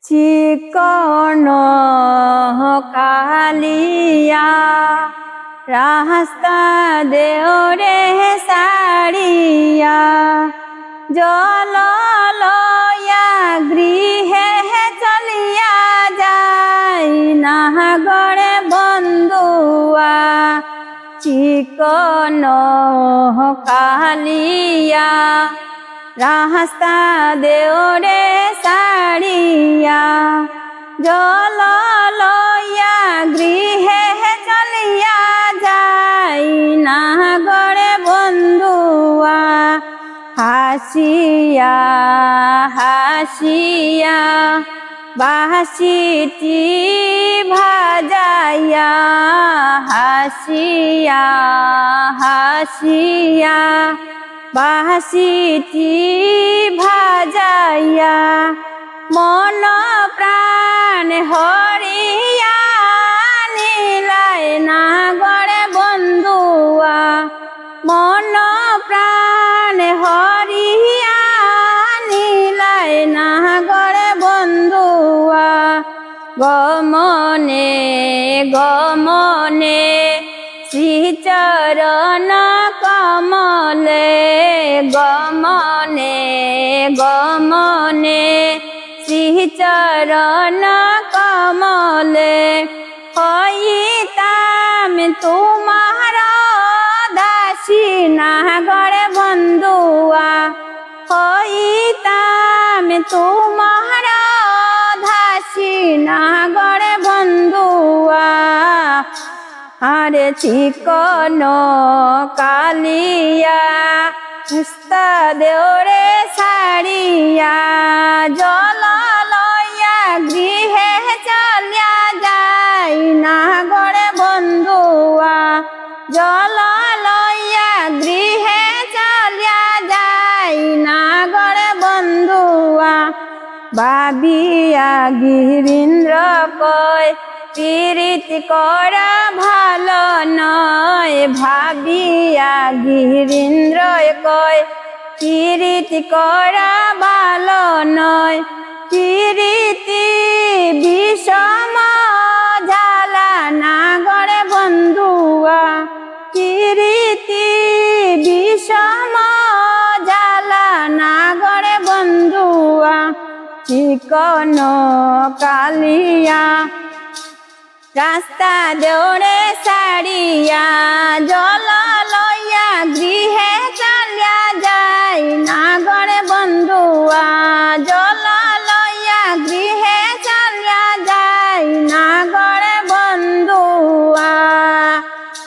চিকন কালিয়া রাস্তা দেওরে সাড়িয়া জল লয়া গৃহে চলিয়া যাই না গড়ে বন্ধুয়া চিকন কালিয়া রাস্তা দেওরে সাড়িয়া জল লয়া গৃহে চলিয়া যাই না গড়ে বন্ধুয়া হাসিয়া হাসিয়া বাঁশিটি ভাজাইয়া হাসিয়া হাসিয়া বাঁশিটি ভাজাইয়া মন প্রাণ হরিয়া নিলাই না গড়ে বন্ধুয়া মন প্রাণ হরিয়া নিলাই না গড়ে বন্ধুয়া গমনে গমনে শ্রীচরণ কমলে গমনে গমনে শ্রীচরণ কমলে হইতাম তোমার দাসী না গড়ে বন্ধুয়া হইতাম তোমার দাসী না গড়ে বন্ধুয়া আরে চিকন কালিয়া উস্তা দেওরে সাড়িয়া জল লয়া গৃহে চলিয়া যাই না গড়ে বন্ধুয়া জল লয়া গৃহে চলিয়া যাই না গড়ে বন্ধুয়া ভাবিয়া গিরিন্দ্র কয় প্রীতি করা ভালো নয় ভাবিয়া গিরিন্দ্র কয় প্রীতি করা ভালো নয় প্রীতি বিষম ঝালা না গড়ে বন্ধুয়া প্রীতি বিষম ঝালা না গড়ে বন্ধুয়া চিকন কালিয়া রাস্তা দেওরে সাড়িয়া জল লইয়া গৃহে চলিয়া যাই না গড়ে বন্ধুয়া জল